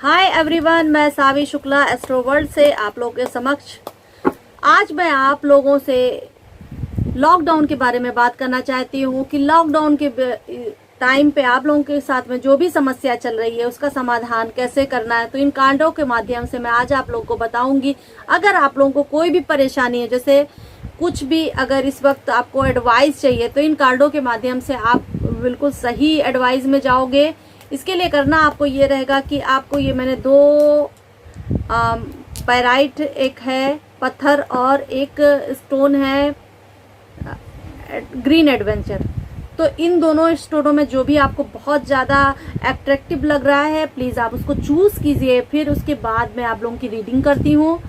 Hi everyone, मैं सावी Shukla astro world से आप लोगों के समक्ष आज मैं आप लोगों से लॉकडाउन के बारे में बात करना चाहती हूँ कि लॉकडाउन के टाइम पे आप लोगों के साथ में जो भी समस्या चल रही है उसका समाधान कैसे करना है। तो इन कांडों के माध्यम से मैं आज आप लोगों को बताऊंगी। अगर आप लोगों को कोई भी परेशानी है, जैसे कुछ भी अगर इस वक्त आपको एडवाइस चाहिए, तो इन कार्डों के माध्यम से आप बिल्कुल सही एडवाइस में जाओगे। इसके लिए करना आपको ये रहेगा कि आपको ये मैंने दो पैराइट, एक है पत्थर और एक स्टोन है ग्रीन एडवेंचर। तो इन दोनों स्टोनों में जो भी आपको बहुत ज़्यादा अट्रैक्टिव लग रहा है, प्लीज़ आप उसको चूज़ कीजिए। फिर उसके बाद मैं आप लोगों की रीडिंग करती हूँ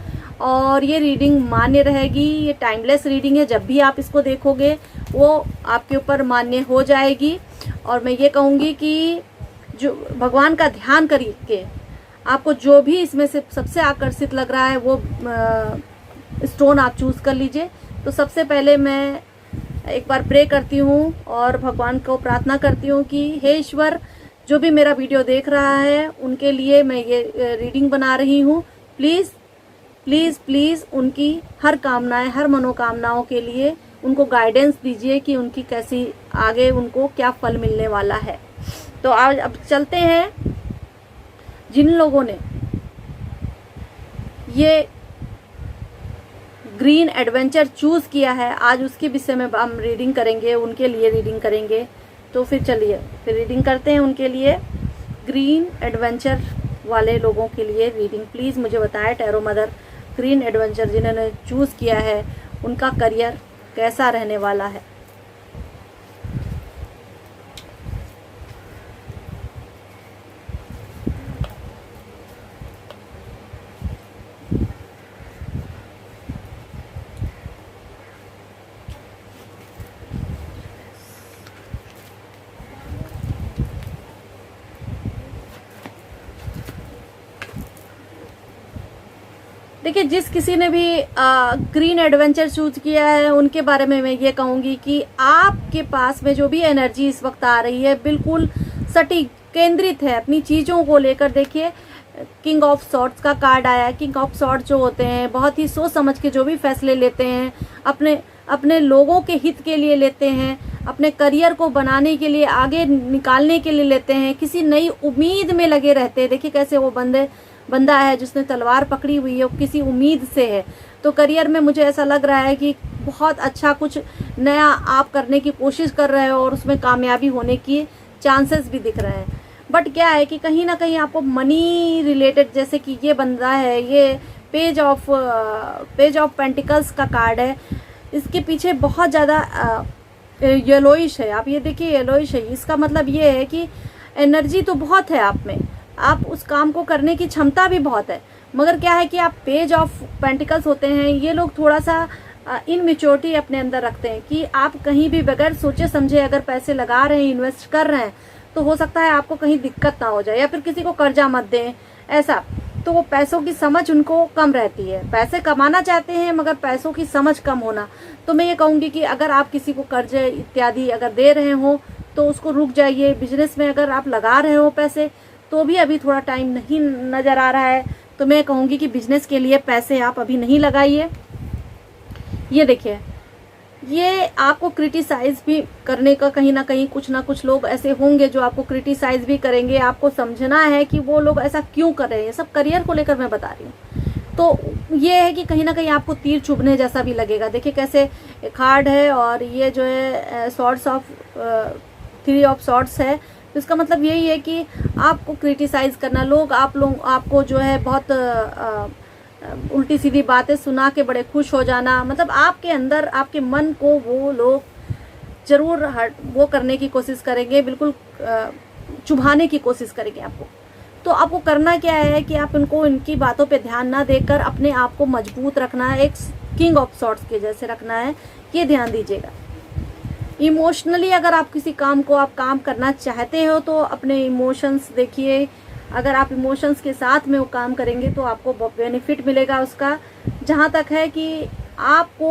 और ये रीडिंग मान्य रहेगी। ये टाइमलेस रीडिंग है, जब भी आप इसको देखोगे वो आपके ऊपर मान्य हो जाएगी। और मैं ये कहूँगी कि जो भगवान का ध्यान करके आपको जो भी इसमें से सबसे आकर्षित लग रहा है वो स्टोन आप चूज़ कर लीजिए। तो सबसे पहले मैं एक बार प्रे करती हूँ और भगवान को प्रार्थना करती हूँ कि हे ईश्वर, जो भी मेरा वीडियो देख रहा है उनके लिए मैं ये रीडिंग बना रही हूँ। प्लीज़ प्लीज़ प्लीज़ उनकी हर कामनाएं, हर मनोकामनाओं के लिए उनको गाइडेंस दीजिए कि उनकी कैसी आगे उनको क्या फल मिलने वाला है। तो आज अब चलते हैं। जिन लोगों ने ये ग्रीन एडवेंचर चूज किया है, आज उसके विषय में हम रीडिंग करेंगे, उनके लिए रीडिंग करेंगे। तो फिर चलिए फिर रीडिंग करते हैं उनके लिए। ग्रीन एडवेंचर वाले लोगों के लिए रीडिंग प्लीज़ मुझे बताएं टैरो मदर, ग्रीन एडवेंचर जिन्होंने चूज़ किया है उनका करियर कैसा रहने वाला है। देखिए, जिस किसी ने भी ग्रीन एडवेंचर चूज किया है उनके बारे में मैं ये कहूँगी कि आपके पास में जो भी एनर्जी इस वक्त आ रही है बिल्कुल सटीक केंद्रित है अपनी चीज़ों को लेकर। देखिए, किंग ऑफ सॉर्ड्स का कार्ड आया है। किंग ऑफ सॉर्ड्स जो होते हैं बहुत ही सोच समझ के जो भी फैसले लेते हैं, अपने लोगों के हित के लिए लेते हैं, अपने करियर को बनाने के लिए, आगे निकालने के लिए लेते हैं, किसी नई उम्मीद में लगे रहते हैं। देखिए कैसे वो बंदा है जिसने तलवार पकड़ी हुई है, वो किसी उम्मीद से है। तो करियर में मुझे ऐसा लग रहा है कि बहुत अच्छा कुछ नया आप करने की कोशिश कर रहे हो और उसमें कामयाबी होने की चांसेस भी दिख रहे हैं। बट क्या है कि कहीं ना कहीं आपको मनी रिलेटेड, जैसे कि ये बंदा है, ये पेज ऑफ पेंटिकल्स का कार्ड है, इसके पीछे बहुत ज़्यादा येलोइश है। आप ये देखिए येलोइश है, इसका मतलब ये है कि एनर्जी तो बहुत है आप में, आप उस काम को करने की क्षमता भी बहुत है। मगर क्या है कि आप पेज ऑफ पेंटिकल्स होते हैं, ये लोग थोड़ा सा इनमेच्योरिटी अपने अंदर रखते हैं कि आप कहीं भी बगैर सोचे समझे अगर पैसे लगा रहे हैं, इन्वेस्ट कर रहे हैं, तो हो सकता है आपको कहीं दिक्कत ना हो जाए, या फिर किसी को कर्जा मत दें ऐसा। तो वो पैसों की समझ उनको कम रहती है। पैसे कमाना चाहते हैं मगर पैसों की समझ कम होना। तो मैं ये कहूँगी कि अगर आप किसी को कर्जे इत्यादि अगर दे रहे हो तो उसको रुक जाइए। बिजनेस में अगर आप लगा रहे हो पैसे तो भी अभी थोड़ा टाइम नहीं नज़र आ रहा है, तो मैं कहूँगी कि बिजनेस के लिए पैसे आप अभी नहीं लगाइए। ये देखिए, ये आपको क्रिटिसाइज भी करने का कहीं ना कहीं कुछ ना कुछ लोग ऐसे होंगे जो आपको क्रिटिसाइज भी करेंगे। आपको समझना है कि वो लोग ऐसा क्यों कर रहे हैं। सब करियर को लेकर मैं बता रही हूँ। तो ये है कि कहीं ना कहीं आपको तीर चुभने जैसा भी लगेगा। देखिए कैसे कार्ड है और ये जो है थ्री ऑफ सॉर्ड्स है। तो इसका मतलब यही है कि आपको क्रिटिसाइज करना, लोग आपको जो है बहुत उल्टी सीधी बातें सुना के बड़े खुश हो जाना, मतलब आपके अंदर आपके मन को वो लोग जरूर वो करने की कोशिश करेंगे, बिल्कुल चुभाने की कोशिश करेंगे आपको। तो आपको करना क्या है कि आप इनकी बातों पे ध्यान ना देकर अपने आप को मजबूत रखना है, एक किंग ऑफ सॉर्ड्स के जैसे रखना है, ये ध्यान दीजिएगा। इमोशनली अगर आप किसी काम को आप काम करना चाहते हो तो अपने इमोशंस देखिए। अगर आप इमोशंस के साथ में वो काम करेंगे तो आपको बेनिफिट मिलेगा उसका। जहाँ तक है कि आपको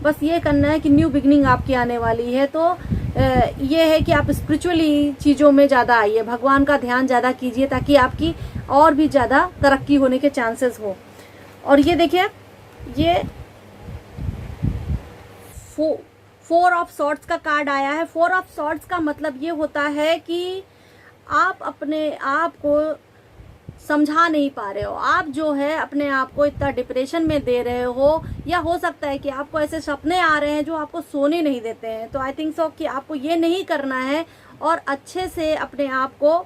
बस ये करना है कि न्यू बिगनिंग आपकी आने वाली है, तो ये है कि आप स्पिरिचुअली चीज़ों में ज़्यादा आइए, भगवान का ध्यान ज़्यादा कीजिए ताकि आपकी और भी ज़्यादा तरक्की होने के चांसेस हो। और ये देखिए, ये 4 ऑफ सॉर्ड्स का कार्ड आया है। 4 ऑफ सॉर्ड्स का मतलब ये होता है कि आप अपने आप को समझा नहीं पा रहे हो, आप जो है अपने आप को इतना डिप्रेशन में दे रहे हो, या हो सकता है कि आपको ऐसे सपने आ रहे हैं जो आपको सोने नहीं देते हैं। तो आई थिंक सो कि आपको ये नहीं करना है और अच्छे से अपने आप को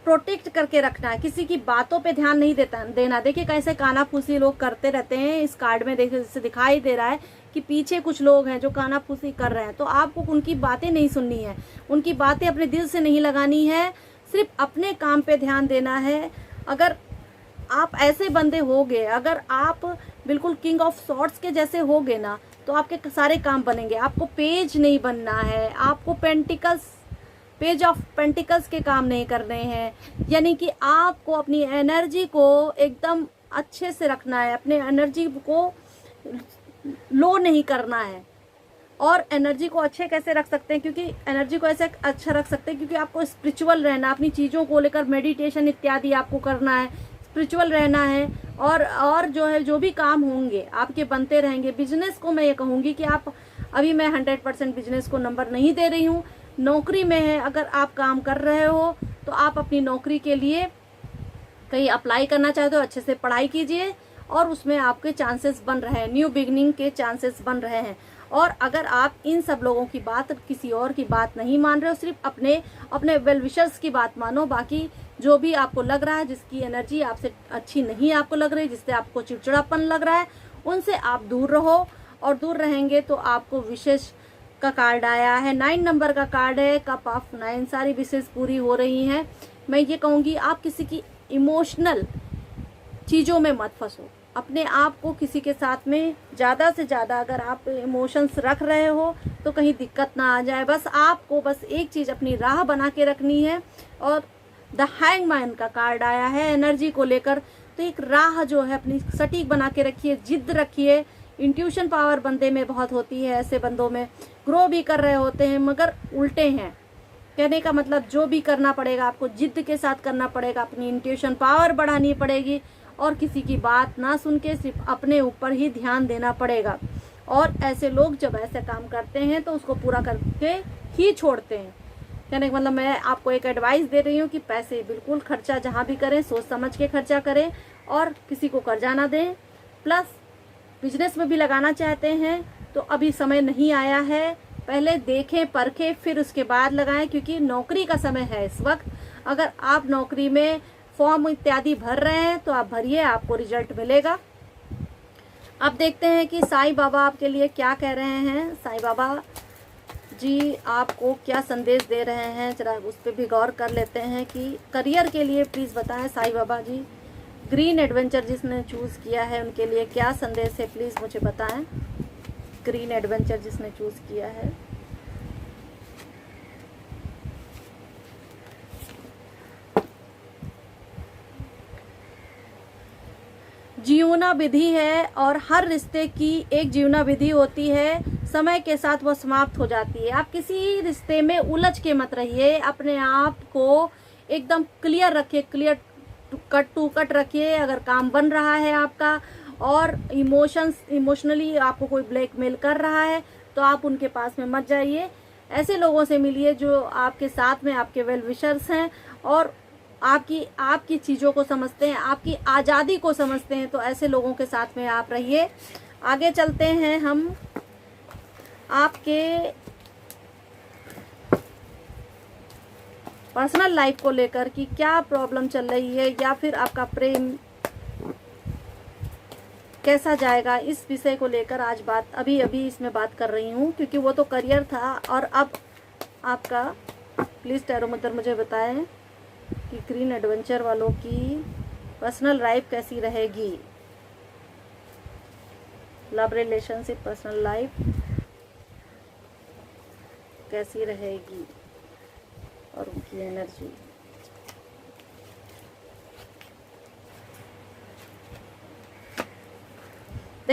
प्रोटेक्ट करके रखना है, किसी की बातों पे ध्यान नहीं देना। देखिए कैसे कानाफूसी लोग करते रहते हैं, इस कार्ड में देखिए जैसे दिखाई दे रहा है कि पीछे कुछ लोग हैं जो कानाफूसी कर रहे हैं, तो आपको उनकी बातें नहीं सुननी है, उनकी बातें अपने दिल से नहीं लगानी है, सिर्फ अपने काम पे ध्यान देना है। अगर आप ऐसे बंदे होगे, अगर आप बिल्कुल किंग ऑफ सॉर्ड्स के जैसे होगे ना, तो आपके सारे काम बनेंगे। आपको पेज नहीं बनना है, आपको पेज ऑफ पेंटिकल्स के काम नहीं करने हैं, यानी कि आपको अपनी एनर्जी को एकदम अच्छे से रखना है, अपने एनर्जी को लो नहीं करना है। और एनर्जी को अच्छे कैसे रख सकते हैं, क्योंकि एनर्जी को ऐसे अच्छा रख सकते हैं क्योंकि आपको स्पिरिचुअल रहना, अपनी चीज़ों को लेकर मेडिटेशन इत्यादि आपको करना है, स्पिरिचुअल रहना है। और जो है जो भी काम होंगे आपके बनते रहेंगे। बिजनेस को मैं ये कहूँगी कि आप, अभी मैं 100% बिजनेस को नंबर नहीं दे रही हूँ, नौकरी में है, अगर आप काम कर रहे हो तो आप अपनी नौकरी के लिए कहीं अप्लाई करना चाहते हो, अच्छे से पढ़ाई कीजिए और उसमें आपके चांसेस बन रहे हैं, न्यू बिगनिंग के चांसेस बन रहे हैं। और अगर आप इन सब लोगों की बात, किसी और की बात नहीं मान रहे हो, सिर्फ अपने वेल विशर्स की बात मानो, बाकी जो भी आपको लग रहा है, जिसकी एनर्जी आपसे अच्छी नहीं आपको लग रही, जिससे आपको चिड़चिड़ापन लग रहा है, उनसे आप दूर रहो। और दूर रहेंगे तो आपको विशेष का कार्ड आया है, 9 नंबर का कार्ड है, कप ऑफ 9, सारी विशेष पूरी हो रही हैं। मैं ये कहूँगी आप किसी की इमोशनल चीज़ों में मत फंसो, अपने आप को किसी के साथ में ज़्यादा से ज़्यादा अगर आप इमोशंस रख रहे हो तो कहीं दिक्कत ना आ जाए। बस आपको बस एक चीज़ अपनी राह बना के रखनी है। और द हैंगमैन का कार्ड आया है एनर्जी को लेकर, तो एक राह जो है अपनी सटीक बना के रखिए, जिद्द रखिए। इंट्यूशन पावर बंदे में बहुत होती है, ऐसे बंदों में ग्रो भी कर रहे होते हैं मगर उल्टे हैं। कहने का मतलब जो भी करना पड़ेगा आपको जिद्द के साथ करना पड़ेगा, अपनी इंट्यूशन पावर बढ़ानी पड़ेगी और किसी की बात ना सुन के सिर्फ अपने ऊपर ही ध्यान देना पड़ेगा। और ऐसे लोग जब ऐसे काम करते हैं तो उसको पूरा करके ही छोड़ते हैं। कहने का मतलब मैं आपको एक एडवाइस दे रही हूँ कि पैसे बिल्कुल खर्चा जहाँ भी करें सोच समझ के खर्चा करें और किसी को कर्जा ना दें। प्लस बिजनेस में भी लगाना चाहते हैं तो अभी समय नहीं आया है, पहले देखें परखें फिर उसके बाद लगाएं, क्योंकि नौकरी का समय है इस वक्त। अगर आप नौकरी में फॉर्म इत्यादि भर रहे हैं तो आप भरिए, आपको रिजल्ट मिलेगा। अब देखते हैं कि साईं बाबा आपके लिए क्या कह रहे हैं। साईं बाबा जी आपको क्या संदेश दे रहे हैं, जरा उस पर भी गौर कर लेते हैं कि करियर के लिए प्लीज़ बताएं साईं बाबा जी। ग्रीन एडवेंचर जिसने चूज़ किया है उनके लिए क्या संदेश है, प्लीज़ मुझे बताएं। ग्रीन एडवेंचर जिसने चूज़ किया है, जीवना विधि है और हर रिश्ते की एक जीवना विधि होती है, समय के साथ वो समाप्त हो जाती है। आप किसी रिश्ते में उलझ के मत रहिए, अपने आप को एकदम क्लियर रखिए, क्लियर कट टू कट रखिए। अगर काम बन रहा है आपका और इमोशनली आपको कोई ब्लैकमेल कर रहा है तो आप उनके पास में मत जाइए। ऐसे लोगों से मिलिए जो आपके साथ में आपके वेल विशर्स हैं और आपकी चीज़ों को समझते हैं, आपकी आज़ादी को समझते हैं, तो ऐसे लोगों के साथ में आप रहिए। आगे चलते हैं हम आपके पर्सनल लाइफ को लेकर कि क्या प्रॉब्लम चल रही है या फिर आपका प्रेम कैसा जाएगा, इस विषय को लेकर आज अभी इसमें बात कर रही हूँ, क्योंकि वो तो करियर था और अब आपका प्लीज़ टैरो मित्र मुझे बताएं कि ग्रीन एडवेंचर वालों की पर्सनल लाइफ कैसी रहेगी, लव रिलेशनशिप पर्सनल लाइफ कैसी रहेगी और उनकी एनर्जी।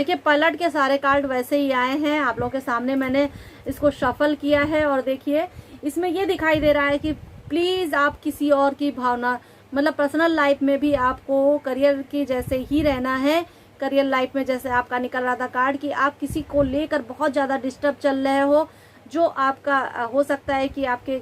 देखिए पलट के सारे कार्ड वैसे ही आए हैं, आप लोगों के सामने मैंने इसको शफल किया है और देखिए इसमें ये दिखाई दे रहा है कि प्लीज आप किसी और की भावना, मतलब पर्सनल लाइफ में भी आपको करियर की जैसे ही रहना है। करियर लाइफ में जैसे आपका निकल रहा था कार्ड कि आप किसी को लेकर बहुत ज़्यादा डिस्टर्ब चल रहे हो, जो आपका हो सकता है कि आपके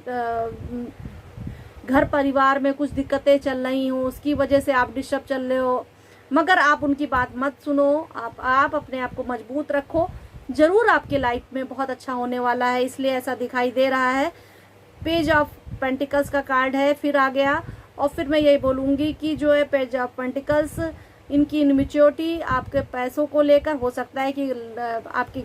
घर परिवार में कुछ दिक्कतें चल रही हो, उसकी वजह से आप डिस्टर्ब चल रहे हो, मगर आप उनकी बात मत सुनो। आप अपने आप को मजबूत रखो, जरूर आपके लाइफ में बहुत अच्छा होने वाला है, इसलिए ऐसा दिखाई दे रहा है। पेज ऑफ पेंटिकल्स का कार्ड है फिर आ गया। और फिर मैं यही बोलूँगी कि जो है पेज ऑफ पेंटिकल्स, इनकी इनमेच्योरिटी आपके पैसों को लेकर हो सकता है कि आपकी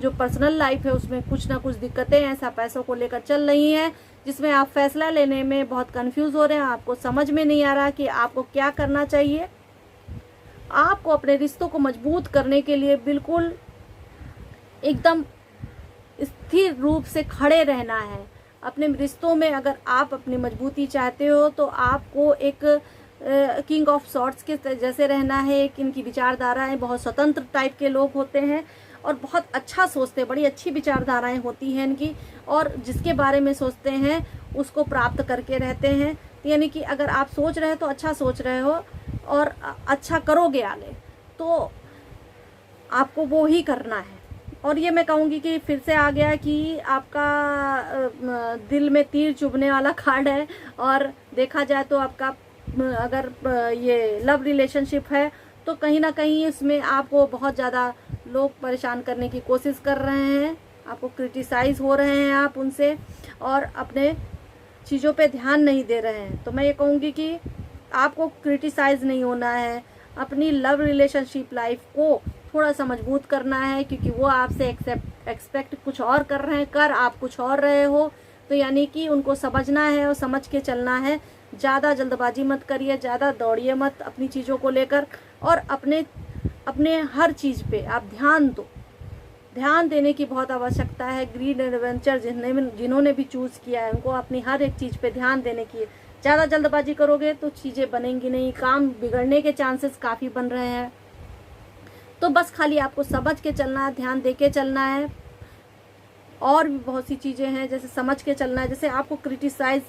जो पर्सनल लाइफ है उसमें कुछ ना कुछ दिक्कतें ऐसा पैसों को लेकर चल रही हैं, जिसमें आप फैसला लेने में बहुत कंफ्यूज हो रहे हैं, आपको समझ में नहीं आ रहा कि आपको क्या करना चाहिए। आपको अपने रिश्तों को मजबूत करने के लिए बिल्कुल एकदम स्थिर रूप से खड़े रहना है। अपने रिश्तों में अगर आप अपनी मजबूती चाहते हो तो आपको एक किंग ऑफ सॉर्ट्स के जैसे रहना है। एक इनकी विचारधाराएं बहुत स्वतंत्र टाइप के लोग होते हैं और बहुत अच्छा सोचते हैं, बड़ी अच्छी विचारधाराएं होती हैं इनकी, और जिसके बारे में सोचते हैं उसको प्राप्त करके रहते हैं। यानी कि अगर आप सोच रहे हो तो अच्छा सोच रहे हो और अच्छा करोगे आगे, तो आपको वो ही करना है। और ये मैं कहूँगी कि फिर से आ गया कि आपका दिल में तीर चुभने वाला कार्ड है। और देखा जाए तो आपका अगर ये लव रिलेशनशिप है तो कहीं ना कहीं इसमें आपको बहुत ज़्यादा लोग परेशान करने की कोशिश कर रहे हैं, आपको क्रिटिसाइज हो रहे हैं आप उनसे, और अपने चीज़ों पे ध्यान नहीं दे रहे हैं। तो मैं ये कहूँगी कि आपको क्रिटिसाइज नहीं होना है, अपनी लव रिलेशनशिप लाइफ को थोड़ा सा मजबूत करना है, क्योंकि वो आपसे एक्सपेक्ट कुछ और कर रहे हैं, कर आप कुछ और रहे हो। तो यानी कि उनको समझना है और समझ के चलना है। ज़्यादा जल्दबाजी मत करिए, ज़्यादा दौड़िए मत अपनी चीज़ों को लेकर, और अपने हर चीज़ पे आप ध्यान दो। ध्यान देने की बहुत आवश्यकता है। ग्रीन एडवेंचर जिन्होंने भी चूज़ किया है उनको अपनी हर एक चीज़ पे ध्यान देने की। ज़्यादा जल्दबाजी करोगे तो चीज़ें बनेंगी नहीं, काम बिगड़ने के चांसेस काफ़ी बन रहे हैं। तो बस खाली आपको समझ के चलना है, ध्यान दे के चलना है। और भी बहुत सी चीज़ें हैं जैसे समझ के चलना है, जैसे आपको क्रिटिसाइज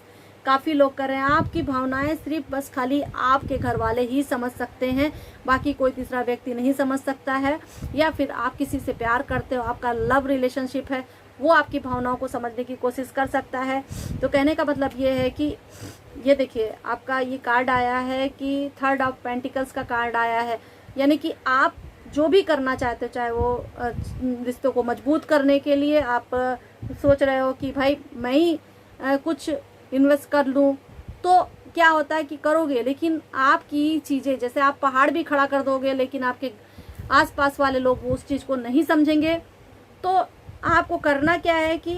काफ़ी लोग कर रहे हैं। आपकी भावनाएं सिर्फ बस खाली आपके घर वाले ही समझ सकते हैं, बाकी कोई तीसरा व्यक्ति नहीं समझ सकता है। या फिर आप किसी से प्यार करते हो, आपका लव रिलेशनशिप है, वो आपकी भावनाओं को समझने की कोशिश कर सकता है। तो कहने का मतलब ये है कि ये देखिए आपका ये कार्ड आया है कि थर्ड ऑफ पेंटिकल्स का कार्ड आया है। यानी कि आप जो भी करना चाहते हो, चाहे वो रिश्तों को मजबूत करने के लिए आप सोच रहे हो कि भाई मैं ही कुछ इन्वेस्ट कर लूँ, तो क्या होता है कि करोगे, लेकिन आपकी चीज़ें जैसे आप पहाड़ भी खड़ा कर दोगे लेकिन आपके आसपास वाले लोग उस चीज़ को नहीं समझेंगे। तो आपको करना क्या है कि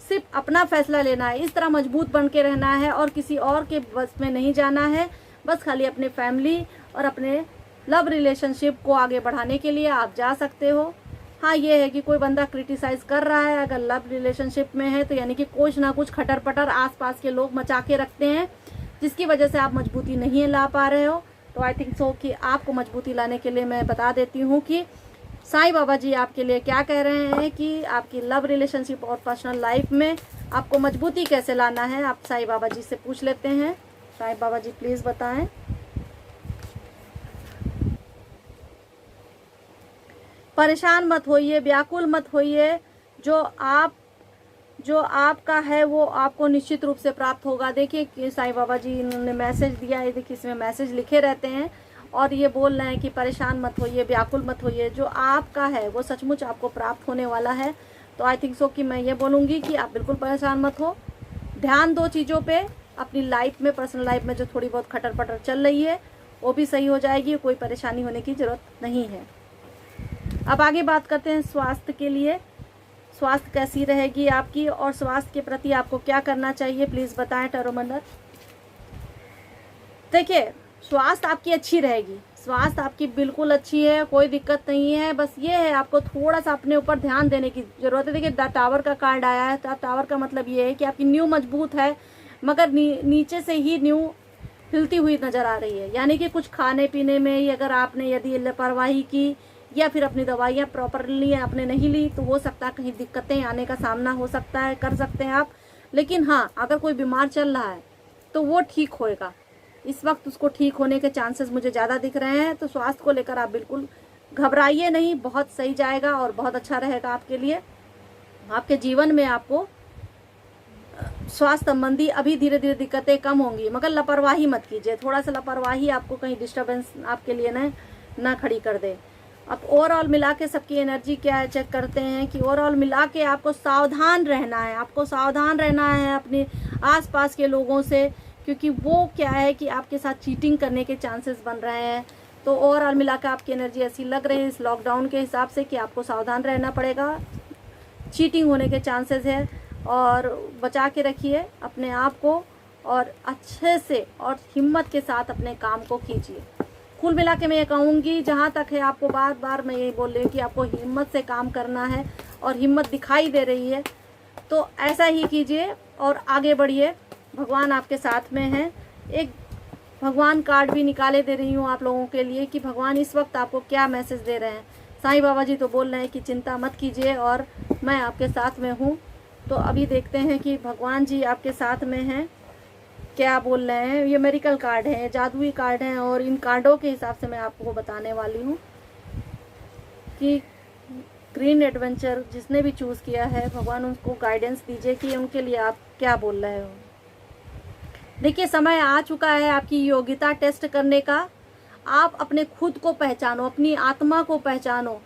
सिर्फ अपना फैसला लेना है, इस तरह मजबूत बन के रहना है और किसी और के बस में नहीं जाना है। बस खाली अपने फैमिली और अपने लव रिलेशनशिप को आगे बढ़ाने के लिए आप जा सकते हो। हाँ ये है कि कोई बंदा क्रिटिसाइज कर रहा है अगर लव रिलेशनशिप में है, तो यानी कि कुछ ना कुछ खटर पटर आसपास के लोग मचा के रखते हैं, जिसकी वजह से आप मजबूती नहीं ला पा रहे हो। तो आई थिंक सो कि आपको मजबूती लाने के लिए मैं बता देती हूँ कि साईं बाबा जी आपके लिए क्या कह रहे हैं कि आपकी लव रिलेशनशिप और पर्सनल लाइफ में आपको मजबूती कैसे लाना है। आप साईं बाबा जी से पूछ लेते हैं। साईं बाबा जी प्लीज़ बताएं। परेशान मत होइए, व्याकुल मत होइए, जो आपका है वो आपको निश्चित रूप से प्राप्त होगा। देखिए कि साईं बाबा जी इन्होंने मैसेज दिया है, देखिए इसमें मैसेज लिखे रहते हैं और ये बोल रहे हैं कि परेशान मत होइए, व्याकुल मत होइए, जो आपका है वो सचमुच आपको प्राप्त होने वाला है। तो आई थिंक सो कि मैं ये बोलूँगी कि आप बिल्कुल परेशान मत हो, ध्यान दो चीज़ों पे। अपनी लाइफ में, पर्सनल लाइफ में जो थोड़ी बहुत खटर पटर चल रही है वो भी सही हो जाएगी, कोई परेशानी होने की ज़रूरत नहीं है। अब आगे बात करते हैं स्वास्थ्य के लिए। स्वास्थ्य कैसी रहेगी आपकी और स्वास्थ्य के प्रति आपको क्या करना चाहिए, प्लीज़ बताएं टैरो मंडल। देखिए स्वास्थ्य आपकी अच्छी रहेगी, स्वास्थ्य आपकी बिल्कुल अच्छी है, कोई दिक्कत नहीं है। बस ये है आपको थोड़ा सा अपने ऊपर ध्यान देने की ज़रूरत है। देखिए टावर का कार्ड आया है, टावर का मतलब ये है कि आपकी नींव मजबूत है, मगर नीचे से ही नींव हिलती हुई नज़र आ रही है। यानी कि कुछ खाने पीने में ही अगर आपने यदि लापरवाही की या फिर अपनी दवाइयाँ प्रॉपरली आपने नहीं ली तो हो सकता है कहीं दिक्कतें आने का सामना हो सकता है, कर सकते हैं आप। लेकिन हाँ, अगर कोई बीमार चल रहा है तो वो ठीक होएगा। इस वक्त उसको ठीक होने के चांसेस मुझे ज़्यादा दिख रहे हैं। तो स्वास्थ्य को लेकर आप बिल्कुल घबराइए नहीं, बहुत सही जाएगा और बहुत अच्छा रहेगा आपके लिए। आपके जीवन में आपको स्वास्थ्य संबंधी अभी धीरे धीरे दिक्कतें कम होंगी, मगर लापरवाही मत कीजिए। थोड़ा सा लापरवाही आपको कहीं डिस्टर्बेंस आपके लिए ना खड़ी कर दे। अब ओवरऑल मिला के सबकी एनर्जी क्या है चेक करते हैं कि ओवरऑल मिला के आपको सावधान रहना है। आपको सावधान रहना है अपने आसपास के लोगों से, क्योंकि वो क्या है कि आपके साथ चीटिंग करने के चांसेस बन रहे हैं। तो ओवरऑल मिला के आपकी एनर्जी ऐसी लग रही है इस लॉकडाउन के हिसाब से कि आपको सावधान रहना पड़ेगा, चीटिंग होने के चांसेस है। और बचा के रखिए अपने आप को और अच्छे से और हिम्मत के साथ अपने काम को कीजिए। कुल मिला के मैं ये कहूँगी, जहाँ तक है आपको बार बार मैं यही बोल रही हूँ कि आपको हिम्मत से काम करना है और हिम्मत दिखाई दे रही है तो ऐसा ही कीजिए और आगे बढ़िए। भगवान आपके साथ में हैं। एक भगवान कार्ड भी निकाले दे रही हूँ आप लोगों के लिए कि भगवान इस वक्त आपको क्या मैसेज दे रहे हैं। साईं बाबा जी तो बोल रहे हैं कि चिंता मत कीजिए और मैं आपके साथ में हूँ। तो अभी देखते हैं कि भगवान जी आपके साथ में हैं, क्या बोल रहे हैं। ये मेरिकल कार्ड है, जादुई कार्ड हैं और इन कार्डों के हिसाब से मैं आपको बताने वाली हूँ कि ग्रीन एडवेंचर जिसने भी चूज़ किया है भगवान उनको गाइडेंस दीजिए कि उनके लिए आप क्या बोल रहे हो। देखिए, समय आ चुका है आपकी योग्यता टेस्ट करने का। आप अपने खुद को पहचानो, अपनी आत्मा को पहचानो।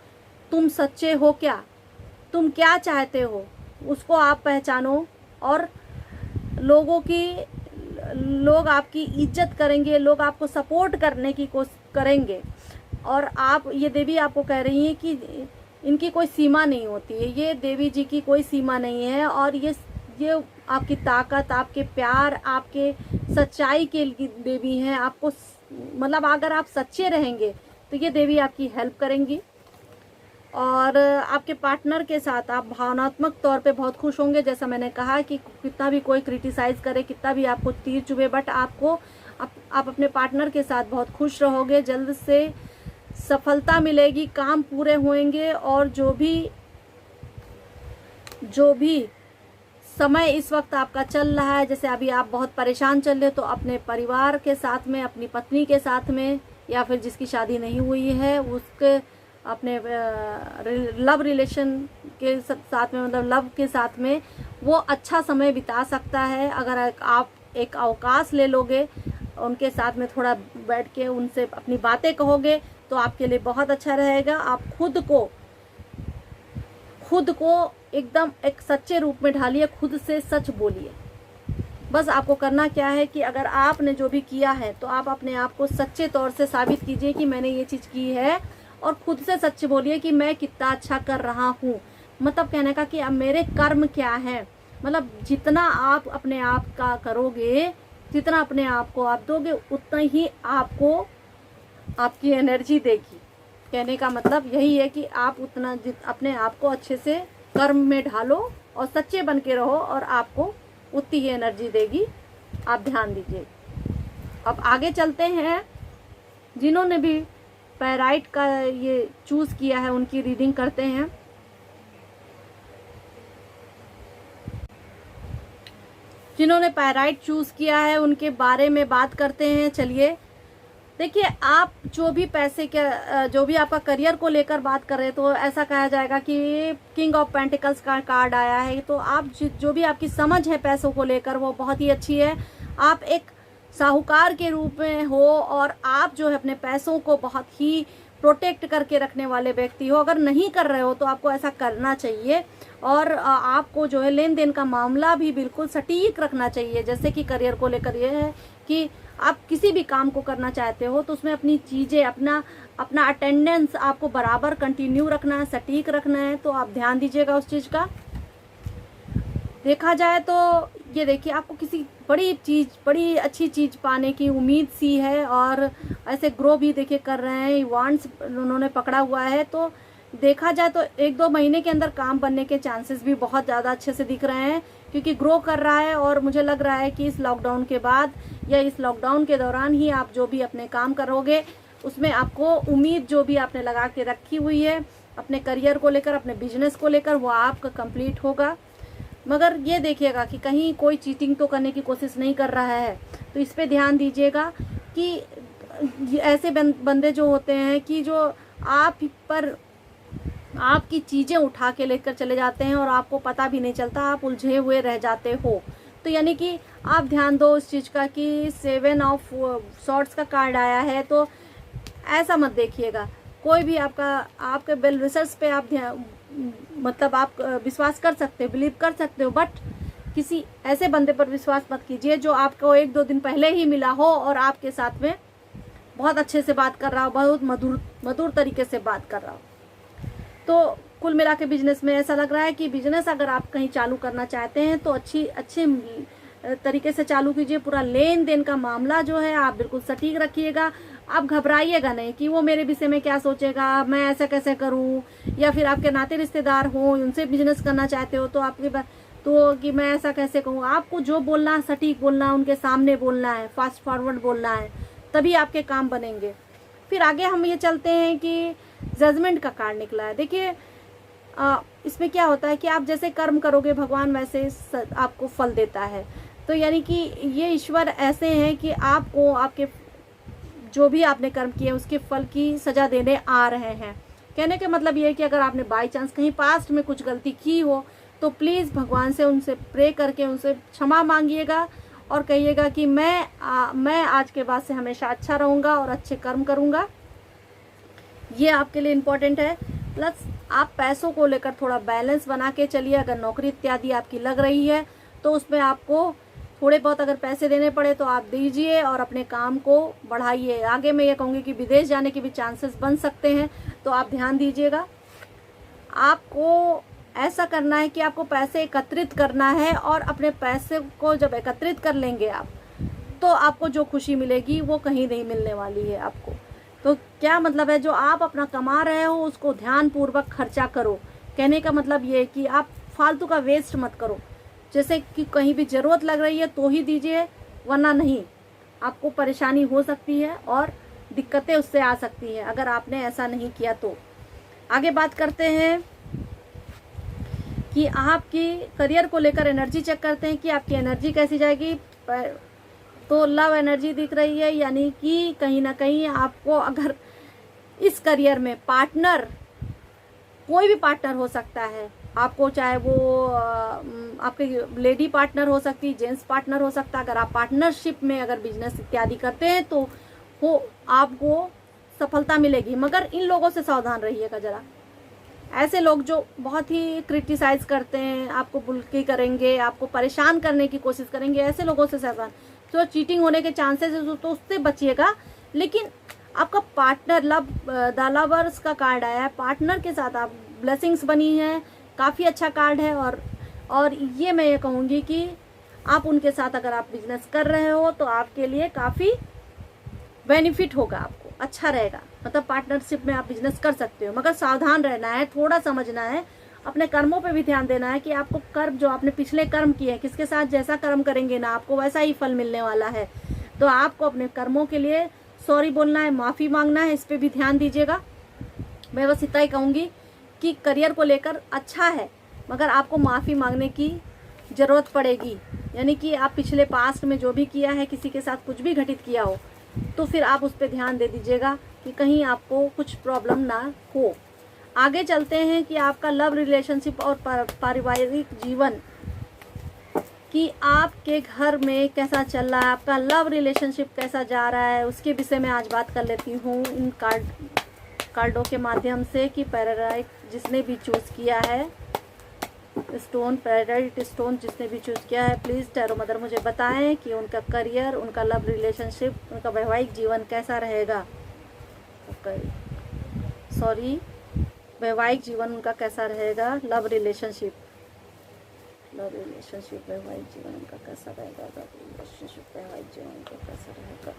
तुम सच्चे हो क्या, तुम क्या चाहते हो, उसको आप पहचानो। और लोग आपकी इज्जत करेंगे, लोग आपको सपोर्ट करने की कोशिश करेंगे। और आप, ये देवी आपको कह रही है कि इनकी कोई सीमा नहीं होती है, ये देवी जी की कोई सीमा नहीं है। और ये आपकी ताकत, आपके प्यार, आपके सच्चाई के देवी हैं। आपको मतलब अगर आप सच्चे रहेंगे तो ये देवी आपकी हेल्प करेंगी। और आपके पार्टनर के साथ आप भावनात्मक तौर पे बहुत खुश होंगे। जैसा मैंने कहा कि कितना भी कोई क्रिटिसाइज करे, कितना भी आपको तीर चुभे, बट आप अपने पार्टनर के साथ बहुत खुश रहोगे। जल्द से सफलता मिलेगी, काम पूरे होंगे। और जो भी समय इस वक्त आपका चल रहा है, जैसे अभी आप बहुत परेशान चल रहे हो, तो अपने परिवार के साथ में, अपनी पत्नी के साथ में, या फिर जिसकी शादी नहीं हुई है उसके अपने लव रिलेशन के साथ में, मतलब लव के साथ में वो अच्छा समय बिता सकता है। अगर आप एक अवकाश ले लोगे, उनके साथ में थोड़ा बैठ के उनसे अपनी बातें कहोगे तो आपके लिए बहुत अच्छा रहेगा। आप खुद को एकदम एक सच्चे रूप में ढालिए, खुद से सच बोलिए। बस आपको करना क्या है कि अगर आपने जो भी किया है तो आप अपने आप को सच्चे तौर से साबित कीजिए कि मैंने ये चीज़ की है, और खुद से सच बोलिए कि मैं कितना अच्छा कर रहा हूँ। मतलब कहने का कि अब मेरे कर्म क्या है, मतलब जितना आप अपने आप का करोगे, जितना अपने आप को आप दोगे, उतना ही आपको आपकी एनर्जी देगी। कहने का मतलब यही है कि आप उतना अपने आप को अच्छे से कर्म में ढालो और सच्चे बन के रहो और आपको उतनी ही एनर्जी देगी। आप ध्यान दीजिए। अब आगे चलते हैं। जिन्होंने भी पैराइट का ये चूज किया है उनकी रीडिंग करते हैं। जिन्होंने पैराइट चूज किया है उनके बारे में बात करते हैं। चलिए, देखिए, आप जो भी पैसे के, जो भी आपका करियर को लेकर बात कर रहे हैं, तो ऐसा कहा जाएगा कि किंग ऑफ पेंटिकल्स का कार्ड आया है। तो आप जो भी आपकी समझ है पैसों को लेकर वो बहुत ही अच्छी है। आप एक साहूकार के रूप में हो और आप जो है अपने पैसों को बहुत ही प्रोटेक्ट करके रखने वाले व्यक्ति हो। अगर नहीं कर रहे हो तो आपको ऐसा करना चाहिए। और आपको जो है लेन देन का मामला भी बिल्कुल सटीक रखना चाहिए। जैसे कि करियर को लेकर ये है कि आप किसी भी काम को करना चाहते हो तो उसमें अपनी चीज़ें, अपना अटेंडेंस आपको बराबर कंटिन्यू रखना है, सटीक रखना है। तो आप ध्यान दीजिएगा उस चीज़ का। देखा जाए तो ये देखिए, आपको किसी बड़ी अच्छी चीज़ पाने की उम्मीद सी है और ऐसे ग्रो भी देखिए कर रहे हैं। वांड्स उन्होंने पकड़ा हुआ है। तो देखा जाए तो 1-2 महीने के अंदर काम बनने के चांसेस भी बहुत ज़्यादा अच्छे से दिख रहे हैं, क्योंकि ग्रो कर रहा है। और मुझे लग रहा है कि इस लॉकडाउन के बाद या इस लॉकडाउन के दौरान ही आप जो भी अपने काम करोगे उसमें आपको उम्मीद जो भी आपने लगा के रखी हुई है अपने करियर को लेकर, अपने बिजनेस को लेकर, वो आपका कंप्लीट होगा। मगर ये देखिएगा कि कहीं कोई चीटिंग तो करने की कोशिश नहीं कर रहा है, तो इस पे ध्यान दीजिएगा कि ऐसे बंदे जो होते हैं कि जो आप पर आपकी चीज़ें उठा के लेकर चले जाते हैं और आपको पता भी नहीं चलता, आप उलझे हुए रह जाते हो। तो यानी कि आप ध्यान दो उस चीज़ का कि 7 ऑफ सॉर्ड्स का कार्ड आया है, तो ऐसा मत देखिएगा। कोई भी आपके वेल विशर्स पे आप मतलब आप विश्वास कर सकते हो, बिलीव कर सकते हो, बट किसी ऐसे बंदे पर विश्वास मत कीजिए जो आपको 1-2 दिन पहले ही मिला हो और आपके साथ में बहुत अच्छे से बात कर रहा हो, बहुत मधुर तरीके से बात कर रहा हो। तो कुल मिला के बिजनेस में ऐसा लग रहा है कि बिजनेस अगर आप कहीं चालू करना चाहते हैं तो अच्छे तरीके से चालू कीजिए। पूरा लेन देन का मामला जो है आप बिल्कुल सटीक रखिएगा। आप घबराइएगा नहीं कि वो मेरे विषय में क्या सोचेगा, मैं ऐसा कैसे करूं, या फिर आपके नाते रिश्तेदार हो उनसे बिजनेस करना चाहते हो तो कि मैं ऐसा कैसे कहूँ। आपको जो बोलना है सटीक बोलना है, उनके सामने बोलना है, फास्ट फॉरवर्ड बोलना है, तभी आपके काम बनेंगे। फिर आगे हम ये चलते हैं कि जजमेंट का कार्ड निकला है। देखिए इसमें क्या होता है कि आप जैसे कर्म करोगे भगवान वैसे आपको फल देता है। तो यानी कि ये ईश्वर ऐसे हैं कि आपको आपके जो भी आपने कर्म किए उसके फल की सजा देने आ रहे हैं। कहने का मतलब ये है कि अगर आपने बाई चांस कहीं पास्ट में कुछ गलती की हो तो प्लीज़ भगवान से उनसे प्रे करके उनसे क्षमा मांगिएगा और कहिएगा कि मैं आज के बाद से हमेशा अच्छा रहूँगा और अच्छे कर्म करूँगा। ये आपके लिए इम्पोर्टेंट है। प्लस आप पैसों को लेकर थोड़ा बैलेंस बना के चलिए। अगर नौकरी इत्यादि आपकी लग रही है तो उसमें आपको थोड़े बहुत अगर पैसे देने पड़े तो आप दीजिए और अपने काम को बढ़ाइए। आगे मैं ये कहूँगी कि विदेश जाने के भी चांसेस बन सकते हैं, तो आप ध्यान दीजिएगा। आपको ऐसा करना है कि आपको पैसे एकत्रित करना है और अपने पैसे को जब एकत्रित कर लेंगे आप, तो आपको जो खुशी मिलेगी वो कहीं नहीं मिलने वाली है आपको। तो क्या मतलब है, जो आप अपना कमा रहे हो उसको ध्यानपूर्वक खर्चा करो। कहने का मतलब ये है कि आप फालतू का वेस्ट मत करो। जैसे कि कहीं भी ज़रूरत लग रही है तो ही दीजिए, वरना नहीं। आपको परेशानी हो सकती है और दिक्कतें उससे आ सकती है अगर आपने ऐसा नहीं किया तो। आगे बात करते हैं कि आपकी करियर को लेकर एनर्जी चेक करते हैं कि आपकी एनर्जी कैसी जाएगी। तो लव एनर्जी दिख रही है, यानी कि कहीं ना कहीं आपको अगर इस करियर में पार्टनर, कोई भी पार्टनर हो सकता है आपको, चाहे वो आपके लेडी पार्टनर हो सकती है, जेंट्स पार्टनर हो सकता है। अगर आप पार्टनरशिप में अगर बिजनेस इत्यादि करते हैं तो वो आपको सफलता मिलेगी। मगर इन लोगों से सावधान रहिएगा जरा। ऐसे लोग जो बहुत ही क्रिटिसाइज करते हैं, आपको बुल्की करेंगे, आपको परेशान करने की कोशिश करेंगे, ऐसे लोगों से सावधान। तो चीटिंग होने के चांसेस है तो उससे बचिएगा। लेकिन आपका पार्टनर द लवर्स का कार्ड आया है, पार्टनर के साथ आप ब्लेसिंग्स बनी है, काफ़ी अच्छा कार्ड है। और ये मैं ये कहूँगी कि आप उनके साथ अगर आप बिजनेस कर रहे हो तो आपके लिए काफ़ी बेनिफिट होगा, आपको अच्छा रहेगा। मतलब पार्टनरशिप में आप बिजनेस कर सकते हो, मगर सावधान रहना है, थोड़ा समझना है, अपने कर्मों पे भी ध्यान देना है कि आपको कर्म जो आपने पिछले कर्म किए हैं, किसके साथ जैसा कर्म करेंगे ना आपको वैसा ही फल मिलने वाला है। तो आपको अपने कर्मों के लिए सॉरी बोलना है, माफ़ी मांगना है, इस पर भी ध्यान दीजिएगा। मैं बस इतना ही कहूँगी कि करियर को लेकर अच्छा है, मगर आपको माफ़ी मांगने की ज़रूरत पड़ेगी। यानी कि आप पिछले पास्ट में जो भी किया है, किसी के साथ कुछ भी घटित किया हो, तो फिर आप उस पर ध्यान दे दीजिएगा कि कहीं आपको कुछ प्रॉब्लम ना हो। आगे चलते हैं कि आपका लव रिलेशनशिप और पारिवारिक जीवन, कि आपके घर में कैसा चल रहा है, आपका लव रिलेशनशिप कैसा जा रहा है, उसके विषय में आज बात कर लेती हूँ इन कार्डों के माध्यम से। कि पैराडाइट जिसने भी चूज़ किया है, स्टोन पैराडाइट स्टोन जिसने भी चूज़ किया है, प्लीज़ टैरो मदर मुझे बताएं कि उनका करियर, उनका लव रिलेशनशिप, उनका वैवाहिक जीवन कैसा रहेगा। सॉरी, वैवाहिक जीवन उनका कैसा रहेगा, लव रिलेशनशिप वैवाहिक जीवन उनका कैसा रहेगा, लव रिलेशनशिप वैवाहिक जीवन उनका कैसा रहेगा।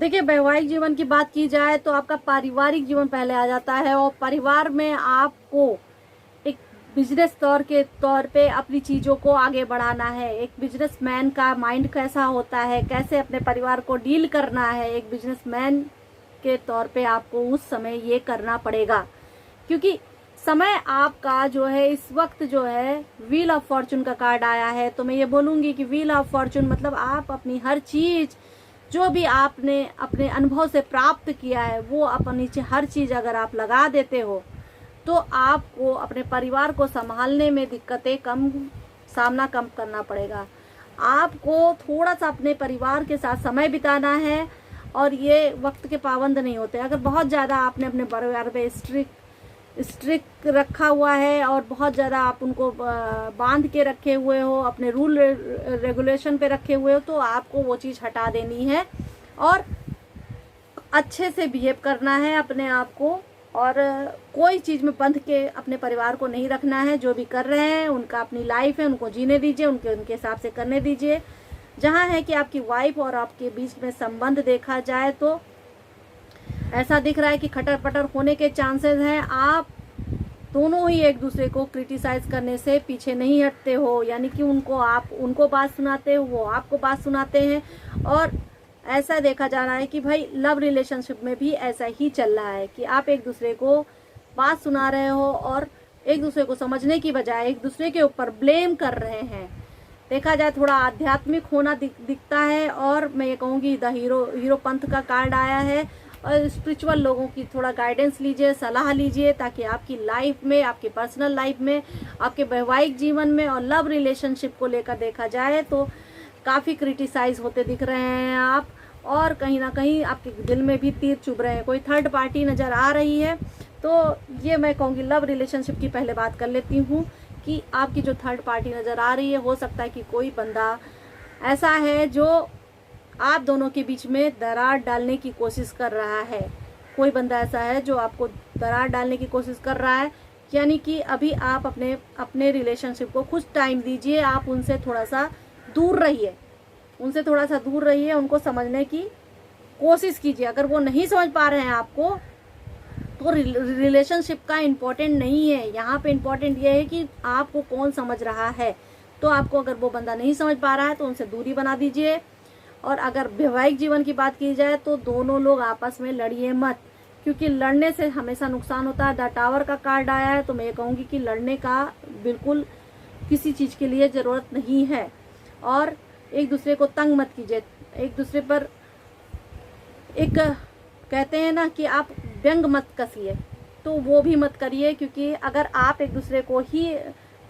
देखिए, वैवाहिक जीवन की बात की जाए तो आपका पारिवारिक जीवन पहले आ जाता है, और परिवार में आपको एक बिजनेस तौर पे अपनी चीज़ों को आगे बढ़ाना है। एक बिजनेसमैन का माइंड कैसा होता है, कैसे अपने परिवार को डील करना है, एक बिजनेसमैन के तौर पे आपको उस समय ये करना पड़ेगा। क्योंकि समय आपका जो है इस वक्त जो है व्हील ऑफ फॉर्चून का कार्ड आया है, तो मैं ये बोलूँगी कि व्हील ऑफ फॉर्चून मतलब आप अपनी हर चीज़ जो भी आपने अपने अनुभव से प्राप्त किया है वो अपनी हर चीज़ अगर आप लगा देते हो तो आपको अपने परिवार को संभालने में दिक्कतें सामना कम करना पड़ेगा। आपको थोड़ा सा अपने परिवार के साथ समय बिताना है, और ये वक्त के पाबंद नहीं होते। अगर बहुत ज़्यादा आपने अपने परिवार पे स्ट्रिक्ट रखा हुआ है और बहुत ज़्यादा आप उनको बांध के रखे हुए हो, अपने रूल रेगुलेशन पे रखे हुए हो, तो आपको वो चीज़ हटा देनी है और अच्छे से बिहेव करना है अपने आप को, और कोई चीज़ में बंध के अपने परिवार को नहीं रखना है। जो भी कर रहे हैं उनका अपनी लाइफ है, उनको जीने दीजिए, उनके हिसाब से करने दीजिए। जहाँ है कि आपकी वाइफ और आपके बीच में संबंध देखा जाए तो ऐसा दिख रहा है कि खटर पटर होने के चांसेस हैं। आप दोनों ही एक दूसरे को क्रिटिसाइज करने से पीछे नहीं हटते हो, यानी कि उनको बात सुनाते हो, वो आपको बात सुनाते हैं। और ऐसा देखा जा रहा है कि भाई लव रिलेशनशिप में भी ऐसा ही चल रहा है कि आप एक दूसरे को बात सुना रहे हो और एक दूसरे को समझने की बजाय एक दूसरे के ऊपर ब्लेम कर रहे हैं। देखा जाए थोड़ा आध्यात्मिक होना दिखता है, और मैं ये कहूँगी द हीरो पंथ का कार्ड आया है। और स्पिरिचुअल लोगों की थोड़ा गाइडेंस लीजिए, सलाह लीजिए, ताकि आपकी लाइफ में, आपके पर्सनल लाइफ में, आपके वैवाहिक जीवन में और लव रिलेशनशिप को लेकर देखा जाए तो काफ़ी क्रिटिसाइज होते दिख रहे हैं आप, और कहीं ना कहीं आपके दिल में भी तीर चुभ रहे हैं। कोई थर्ड पार्टी नज़र आ रही है, तो ये मैं कहूँगी लव रिलेशनशिप की पहले बात कर लेती हूँ कि आपकी जो थर्ड पार्टी नज़र आ रही है, हो सकता है कि कोई बंदा ऐसा है जो आप दोनों के बीच में दरार डालने की कोशिश कर रहा है। कोई बंदा ऐसा है जो आपको दरार डालने की कोशिश कर रहा है, यानी कि अभी आप अपने रिलेशनशिप को कुछ टाइम दीजिए, आप उनसे थोड़ा सा दूर रहिए, उनको समझने की कोशिश कीजिए। अगर वो नहीं समझ पा रहे हैं आपको, तो रिलेशनशिप का इम्पोर्टेंट नहीं है। यहाँ पे इम्पोर्टेंट ये है कि आपको कौन समझ रहा है। तो आपको अगर वो बंदा नहीं समझ पा रहा है तो उनसे दूरी बना दीजिए। और अगर वैवाहिक जीवन की बात की जाए तो दोनों लोग आपस में लड़िए मत, क्योंकि लड़ने से हमेशा नुकसान होता है। द टावर का कार्ड आया है, तो मैं ये कहूँगी कि लड़ने का बिल्कुल किसी चीज़ के लिए ज़रूरत नहीं है। और एक दूसरे को तंग मत कीजिए, एक दूसरे पर एक कहते हैं ना कि आप व्यंग मत कसिए, तो वो भी मत करिए, क्योंकि अगर आप एक दूसरे को ही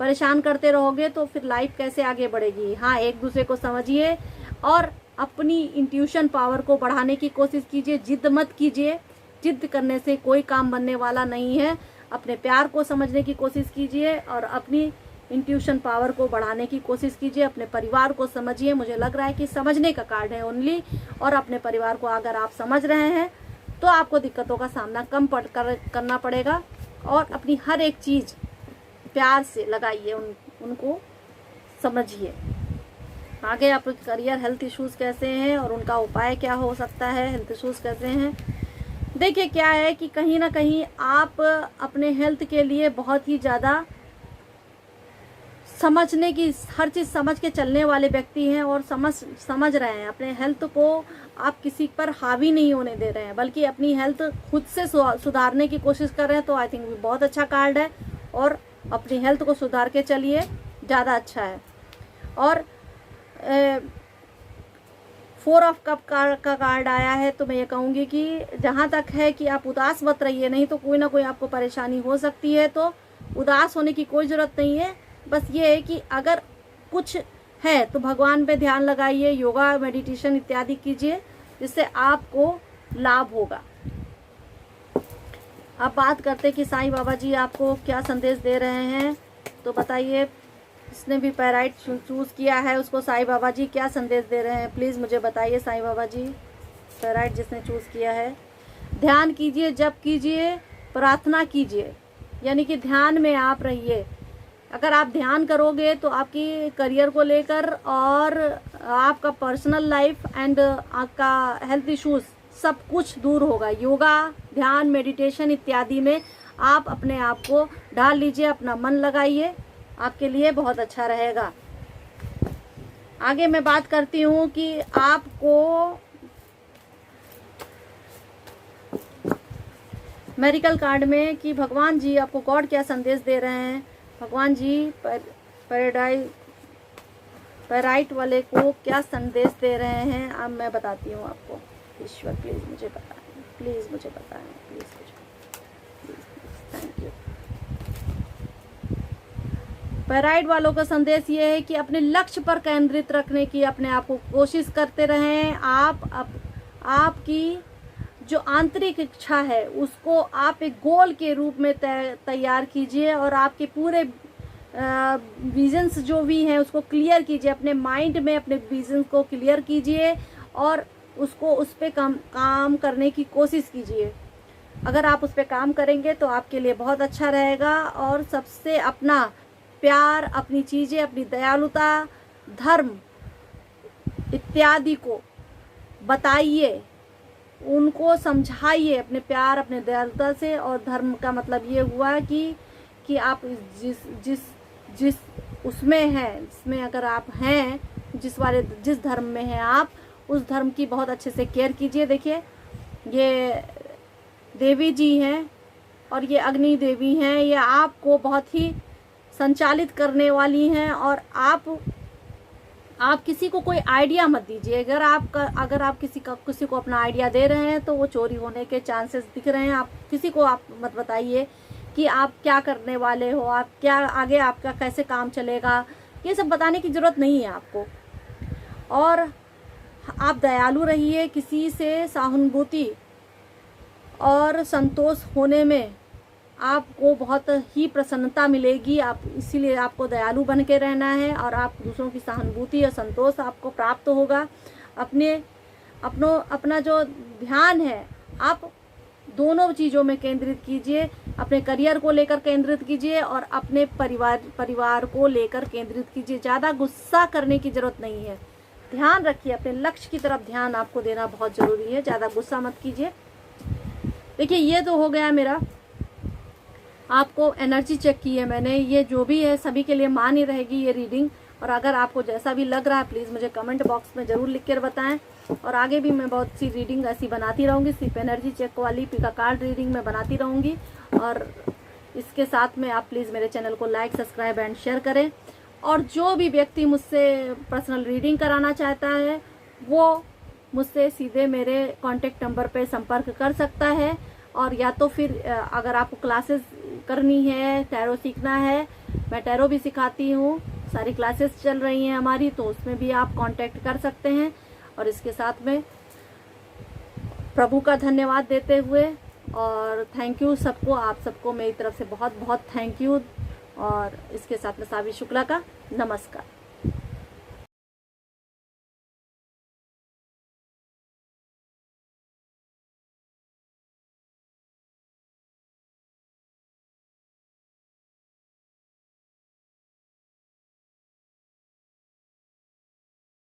परेशान करते रहोगे तो फिर लाइफ कैसे आगे बढ़ेगी। हाँ, एक दूसरे को समझिए और अपनी इंट्यूशन पावर को बढ़ाने की कोशिश कीजिए। जिद मत कीजिए, जिद करने से कोई काम बनने वाला नहीं है। अपने प्यार को समझने की कोशिश कीजिए और अपनी इंट्यूशन पावर को बढ़ाने की कोशिश कीजिए। अपने परिवार को समझिए, मुझे लग रहा है कि समझने का कार्ड है ओनली। और अपने परिवार को अगर आप समझ रहे हैं तो आपको दिक्कतों का सामना कम करना पड़ेगा। और अपनी हर एक चीज़ प्यार से लगाइए, उनको समझिए। आगे आप करियर, हेल्थ इश्यूज़ कैसे हैं और उनका उपाय क्या हो सकता है, हेल्थ इश्यूज़ कैसे हैं। देखिए क्या है कि कहीं ना कहीं आप अपने हेल्थ के लिए बहुत ही ज़्यादा समझने की, हर चीज़ समझ के चलने वाले व्यक्ति हैं और समझ रहे हैं। अपने हेल्थ को आप किसी पर हावी नहीं होने दे रहे हैं, बल्कि अपनी हेल्थ खुद से सुधारने की कोशिश कर रहे हैं। तो आई थिंक बहुत अच्छा कार्ड है, और अपनी हेल्थ को सुधार के चलिए, ज़्यादा अच्छा है। और 4 ऑफ कप का कार्ड आया है, तो मैं ये कहूँगी कि जहाँ तक है कि आप उदास मत रहिए, नहीं तो कोई ना कोई आपको परेशानी हो सकती है। तो उदास होने की कोई ज़रूरत नहीं है। बस ये है कि अगर कुछ है तो भगवान पे ध्यान लगाइए, योगा, मेडिटेशन इत्यादि कीजिए, जिससे आपको लाभ होगा। अब बात करते कि साईं बाबा जी आपको क्या संदेश दे रहे हैं, तो बताइए। जिसने भी पैराइट चूज़ किया है उसको साईं बाबा जी क्या संदेश दे रहे हैं, प्लीज़ मुझे बताइए। साईं बाबा जी, पैराइट जिसने चूज़ किया है, ध्यान कीजिए, जप कीजिए, प्रार्थना कीजिए, यानी कि ध्यान में आप रहिए। अगर आप ध्यान करोगे तो आपकी करियर को लेकर और आपका पर्सनल लाइफ एंड आपका हेल्थ इश्यूज़ सब कुछ दूर होगा। योगा, ध्यान, मेडिटेशन इत्यादि में आप अपने आप को डाल लीजिए, अपना मन लगाइए, आपके लिए बहुत अच्छा रहेगा। आगे मैं बात करती हूँ कि आपको मेरिकल कार्ड में कि भगवान जी आपको गॉड क्या संदेश दे रहे हैं। भगवान जी पैराइट वाले को क्या संदेश दे रहे हैं, अब मैं बताती हूँ आपको। ईश्वर प्लीज मुझे बताएं, प्लीज मुझे बताएं, प्लीज मुझे, थैंक यू। पैराइट वालों का संदेश ये है कि अपने लक्ष्य पर केंद्रित रखने की अपने आप को कोशिश करते रहें। आपकी जो आंतरिक इच्छा है उसको आप एक गोल के रूप में तैयार कीजिए और आपके पूरे विजन्स जो भी हैं उसको क्लियर कीजिए। अपने माइंड में अपने विजन को क्लियर कीजिए और उसको उस पर काम करने की कोशिश कीजिए। अगर आप उस पर काम करेंगे तो आपके लिए बहुत अच्छा रहेगा। और सबसे अपना प्यार, अपनी चीज़ें, अपनी दयालुता, धर्म इत्यादि को बताइए, उनको समझाइए अपने प्यार, अपने दयालुता से। और धर्म का मतलब ये हुआ कि आप जिस उसमें हैं, जिसमें अगर आप हैं, जिस धर्म में हैं आप, उस धर्म की बहुत अच्छे से केयर कीजिए। देखिए ये देवी जी हैं और ये अग्नि देवी हैं, ये आपको बहुत ही संचालित करने वाली हैं। और आप किसी को कोई आइडिया मत दीजिए। अगर आप किसी को अपना आइडिया दे रहे हैं तो वो चोरी होने के चांसेस दिख रहे हैं। आप किसी को आप मत बताइए कि आप क्या करने वाले हो, आप क्या आगे आपका कैसे काम चलेगा, ये सब बताने की ज़रूरत नहीं है आपको। और आप दयालु रहिए, किसी से सहानुभूति और संतोष होने में आपको बहुत ही प्रसन्नता मिलेगी। आप इसीलिए आपको दयालु बन के रहना है और आप दूसरों की सहानुभूति और संतोष आपको प्राप्त होगा। अपना जो ध्यान है आप दोनों चीज़ों में केंद्रित कीजिए। अपने करियर को लेकर केंद्रित कीजिए और अपने परिवार को लेकर केंद्रित कीजिए। ज़्यादा गुस्सा करने की ज़रूरत नहीं है। ध्यान रखिए, अपने लक्ष्य की तरफ ध्यान आपको देना बहुत ज़रूरी है। ज़्यादा गुस्सा मत कीजिए। देखिए ये तो हो गया मेरा, आपको एनर्जी चेक की है मैंने। ये जो भी है सभी के लिए मान्य रहेगी ये रीडिंग। और अगर आपको जैसा भी लग रहा है प्लीज़ मुझे कमेंट बॉक्स में ज़रूर लिख कर बताएं। और आगे भी मैं बहुत सी रीडिंग ऐसी बनाती रहूँगी, सिर्फ एनर्जी चेक वाली पिका कार्ड रीडिंग में बनाती रहूँगी। और इसके साथ में आप प्लीज़ मेरे चैनल को लाइक, सब्सक्राइब एंड शेयर करें। और जो भी व्यक्ति मुझसे पर्सनल रीडिंग कराना चाहता है वो मुझसे सीधे मेरे कॉन्टेक्ट नंबर पर संपर्क कर सकता है। और या तो फिर अगर आपको क्लासेस करनी है, टैरो सीखना है, मैं टैरो भी सिखाती हूँ, सारी क्लासेस चल रही हैं हमारी, तो उसमें भी आप कांटेक्ट कर सकते हैं। और इसके साथ में प्रभु का धन्यवाद देते हुए और थैंक यू सबको, आप सबको मेरी तरफ से बहुत बहुत थैंक यू। और इसके साथ में सावी शुक्ला का नमस्कार।